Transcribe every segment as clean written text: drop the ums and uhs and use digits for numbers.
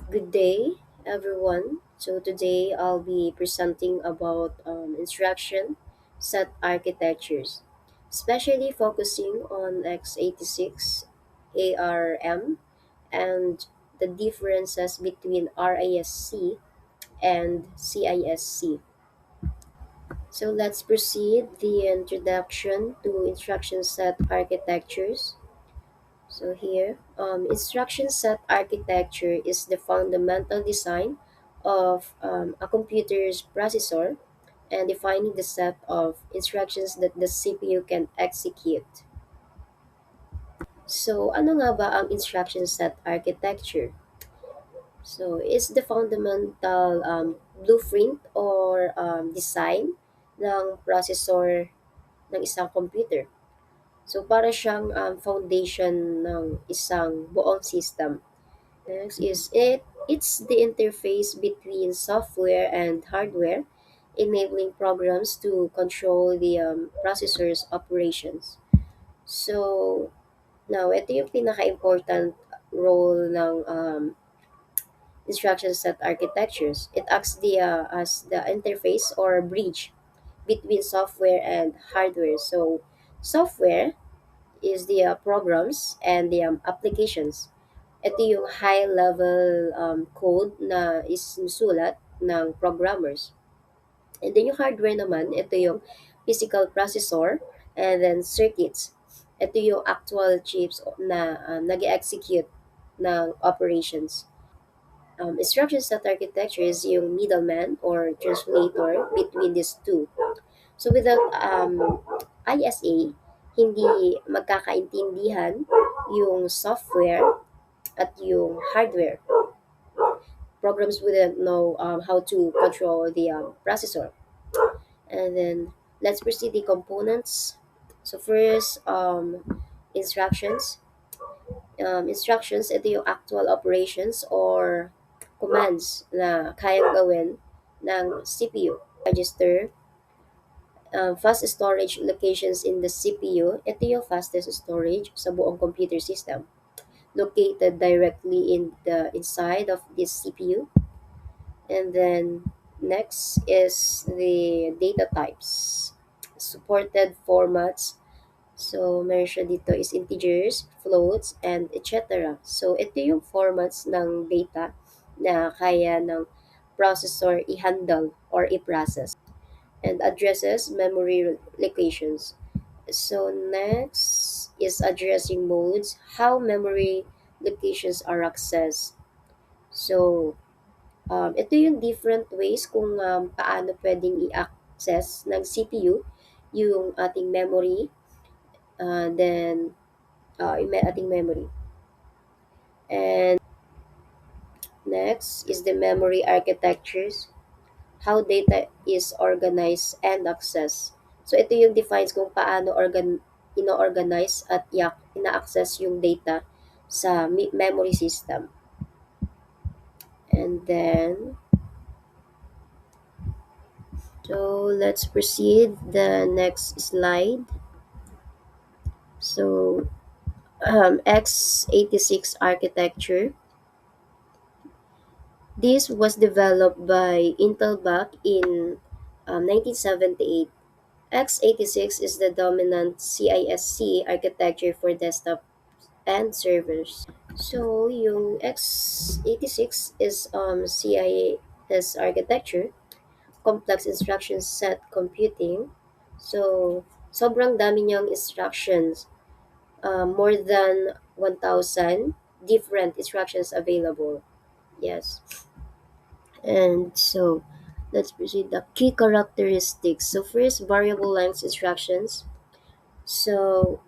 Good day, everyone. So today I'll be presenting about instruction set architectures, especially focusing on x86, ARM, and the differences between RISC and CISC. So let's proceed the introduction to instruction set architectures. So here, instruction set architecture is the fundamental design of a computer's processor and defining the set of instructions that the CPU can execute. So ano nga ba ang instruction set architecture? So it's the fundamental blueprint or design ng processor ng isang computer. So para siyang foundation ng isang buong system. Next is it's the interface between software and hardware, enabling programs to control the processor's operations. So, now, ito yung pinaka-important role ng instruction set architectures. It acts as the interface or bridge between software and hardware. So, software is the programs and the applications. Ito yung high-level code na isinusulat ng programmers. And then yung hardware naman, ito yung physical processor and then circuits. Ito yung actual chips na nag-execute ng operations. Instruction set architecture is yung middleman or translator between these two. So without ISA, hindi magkakaintindihan yung software at yung hardware. Programs wouldn't know how to control the processor. And then let's proceed the components. So first, instructions. Instructions, ito yung actual operations or commands na kayang gawin ng CPU. Register, fast storage locations in the CPU. Ito yung fastest storage sa buong computer system, located directly in the inside of this CPU. And then next is the data types, supported formats. So meron siya dito is integers, floats, and etc. So ito yung formats ng data na kaya ng processor i-handle or i-process. And addresses, memory locations. So next is addressing modes, how memory locations are accessed. So ito yung different ways kung paano pwedeng i-access ng CPU yung ating memory, then yung ating memory. And next is the memory architectures, how data is organized and accessed. So ito yung defines kung paano ino-organize at ina-access yung data sa memory system. And then, so let's proceed the next slide. So x86 architecture. This was developed by Intel back in 1978. x86 is the dominant CISC architecture for desktop and servers. So, yung x86 is CIS architecture, complex instruction set computing. So, sobrang dami niyang instructions, more than 1,000 different instructions available. Yes. And so, let's proceed the key characteristics. So, first, variable length instructions. So,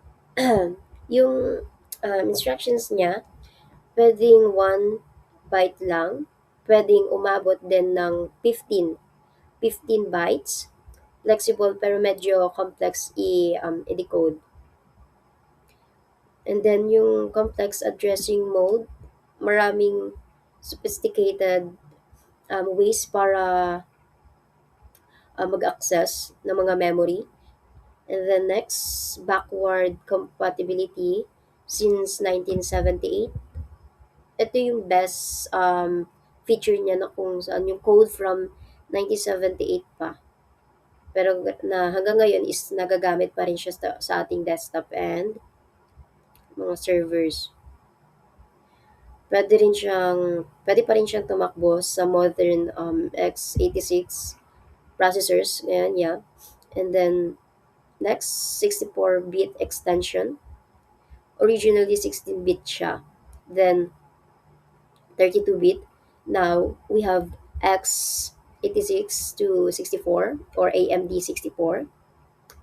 yung instructions niya, pwedeng 1 byte lang, pwedeng umabot din ng 15 bytes, flexible pero medyo complex i-decode. And then yung complex addressing mode, maraming sophisticated ways para mag-access ng mga memory. And then next, backward compatibility since 1978. ito yung best feature niya na kung saan yung code from 1978 pa. Pero na hanggang ngayon is nagagamit pa rin siya sa ating desktop and mga servers. Pwede pa rin siyang tumakbo sa modern x86 processors. Ayan, yeah. And then, next, 64-bit extension. Originally, 16-bit siya. Then, 32-bit. Now, we have x86 to 64 or AMD 64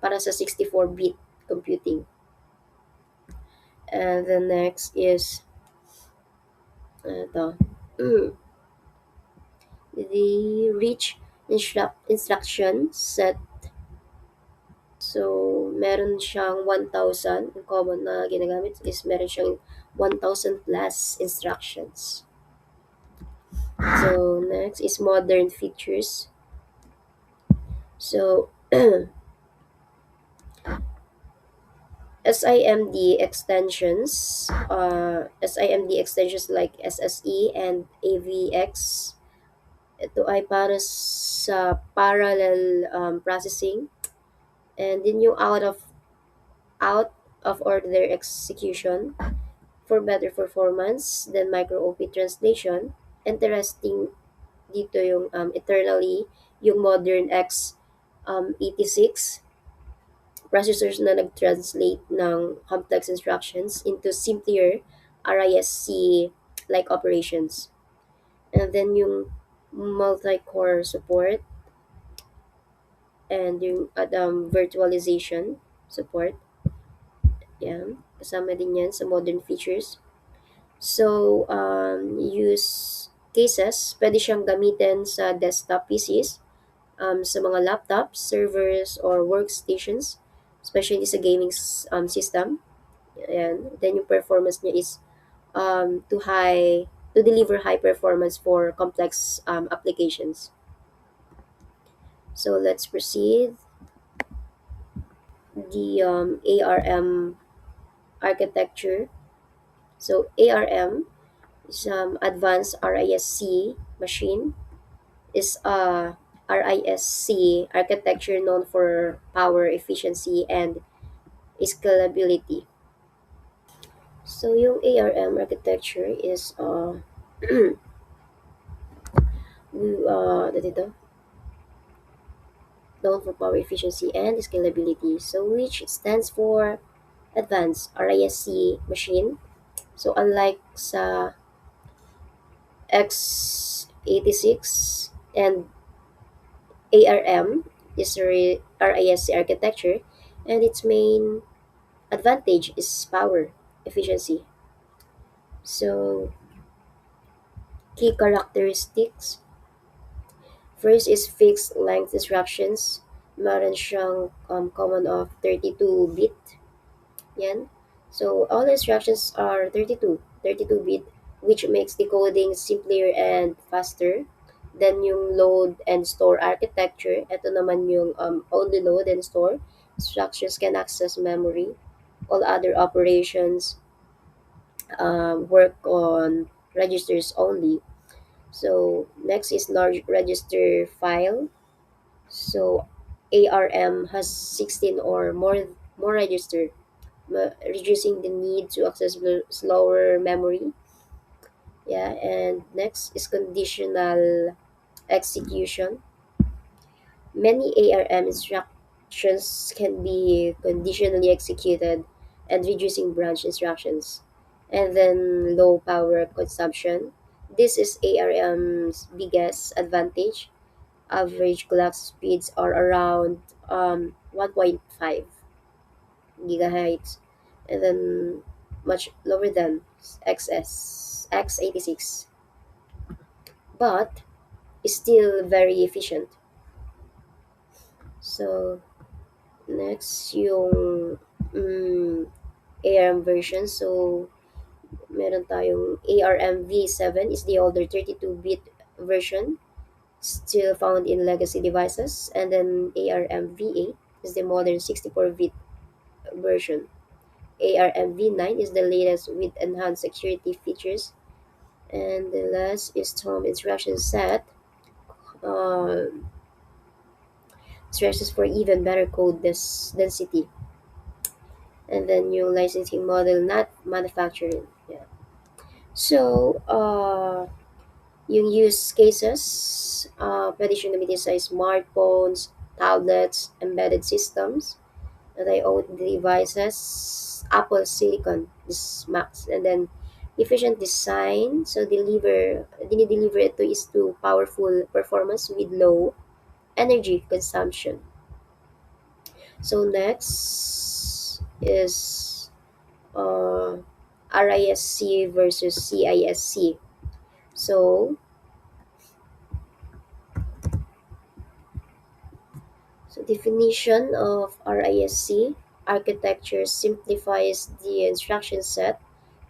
para sa 64-bit computing. And the next is ito, the rich instruction set. So, meron siyang 1,000. Ang common na ginagamit is meron siyang 1,000 plus instructions. So, next is modern features. So, SIMD extensions like SSE and AVX, ito ay para sa parallel processing, and din yung out of order execution for better performance. Then micro OP translation. Interesting dito yung eternally yung modern x86 processors na nag-translate ng complex instructions into simpler RISC like operations. And then yung multi-core support and yung virtualization support. Yan. Kasama din yan sa modern features. So, use cases, pwede siyang gamitin sa desktop PCs, sa mga laptops, servers, or workstations, especially sa gaming system. And then yung performance niya is to deliver high performance for complex applications. So let's proceed. The ARM architecture. So ARM is advanced RISC machine, is a RISC architecture known for power efficiency and scalability. So yung ARM architecture is dito, known for power efficiency and scalability. So which stands for advanced RISC machine. So unlike sa x86 and ARM is a RISC architecture, and its main advantage is power efficiency. So key characteristics. First is fixed length instructions. Meron siyang common of 32-bit. Yan. So all instructions are 32-bit, which makes decoding simpler and faster. Then yung load and store architecture, ito naman yung only load and store. Instructions can access memory. All other operations work on registers only. So next is large register file. So ARM has 16 or more register, reducing the need to access slower memory. Yeah, and next is conditional execution. Many ARM instructions can be conditionally executed and reducing branch instructions. And then low power consumption. This is ARM's biggest advantage. Average clock speeds are around 1.5 gigahertz, and then much lower than x86, but is still very efficient. So next yung ARM version. So meron tayong ARM v7 is the older 32-bit version, still found in legacy devices, and then ARM v8 is the modern 64-bit version. ARM v9 is the latest with enhanced security features. And the last is Tom instruction set. Uh, Instructions for even better code density. And then new licensing model, not manufacturing. Yeah. So, yung use cases, pwede siyang gamitin sa smartphones, tablets, embedded systems, and IoT devices, Apple Silicon, this Max, and then efficient design. So dinideliver ito is to powerful performance with low energy consumption. So next is RISC versus CISC. So So definition of RISC architecture simplifies the instruction set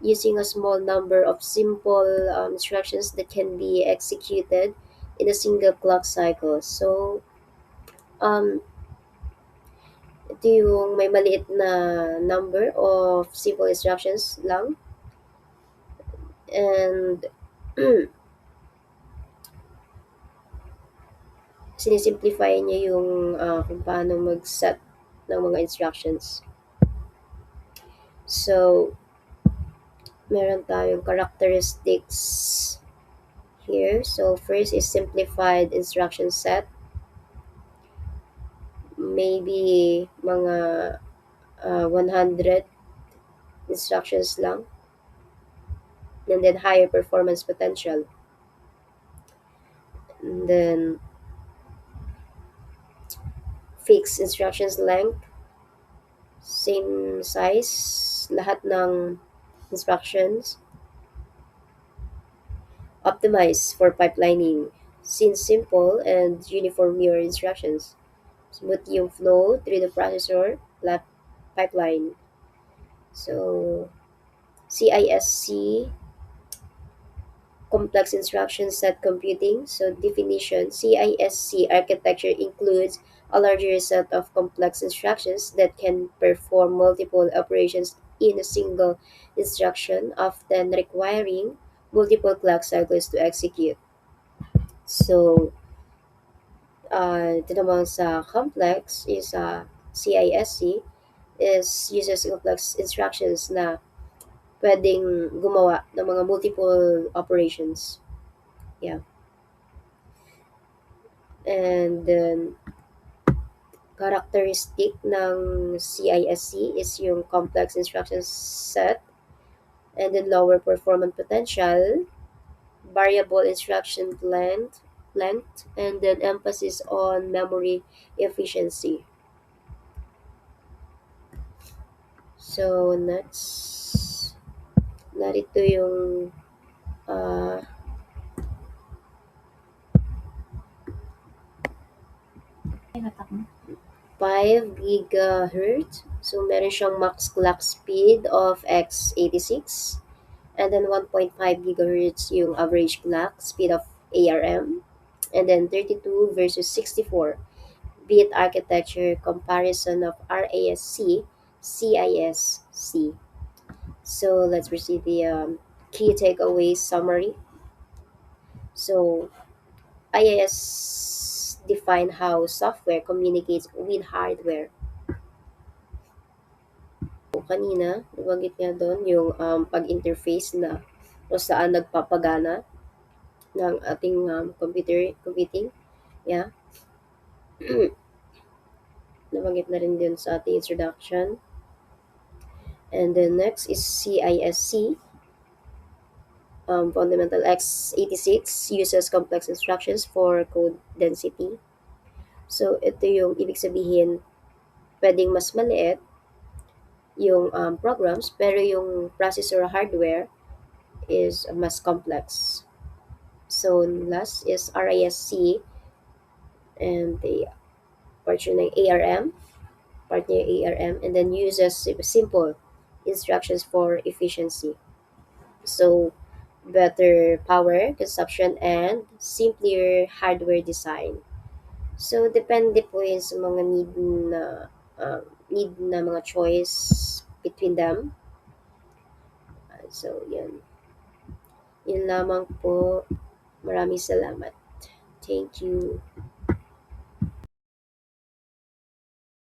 using a small number of simple instructions that can be executed in a single clock cycle. So um, ito yung may maliit na number of simple instructions lang, and sinisimplify niya yung kung paano mag-set ng mga instructions. So meron tayong characteristics here. So first is simplified instruction set. Maybe mga 100 instructions lang. And then higher performance potential. And then fixed instructions length. Same size. Lahat ng instructions. Optimized for pipelining. Since simple and uniform mirror instructions. Smooth yung flow through the processor pipeline. So CISC, complex instruction set computing. So definition, CISC architecture includes a larger set of complex instructions that can perform multiple operations in a single instruction, often requiring multiple clock cycles to execute. So, ito naman sa complex is CISC is uses complex instructions na pwedeng gumawa ng mga multiple operations. Yeah. And then, characteristic ng CISC is yung complex instruction set, and then lower performance potential, variable instruction length, and then emphasis on memory efficiency. So, next, narito yung uh, 5 gigahertz. So, meron siyang max clock speed of x86. And then 1.5 gigahertz yung average clock speed of ARM. And then 32 versus 64-bit architecture comparison of RISC, CISC. So, let's proceed the key takeaways summary. So, IIS define how software communicates with hardware. Kanina, nabanggit nga doon yung pag-interface na kung saan nagpapagana ng ating computing. Yeah. Nabanggit na rin din sa ating introduction. And then next is CISC. Fundamental x86 uses complex instructions for code density. So, ito yung ibig sabihin, pwedeng mas maliit yung programs, pero yung processor hardware is mas complex. So, last is RISC, and the portion ng ARM, part niya yung ARM, and then uses simple instructions for efficiency. So, better power consumption and simpler hardware design. So, depende po yun sa mga need na mga choice between them. So, yan. Yun lamang po. Maraming salamat. Thank you.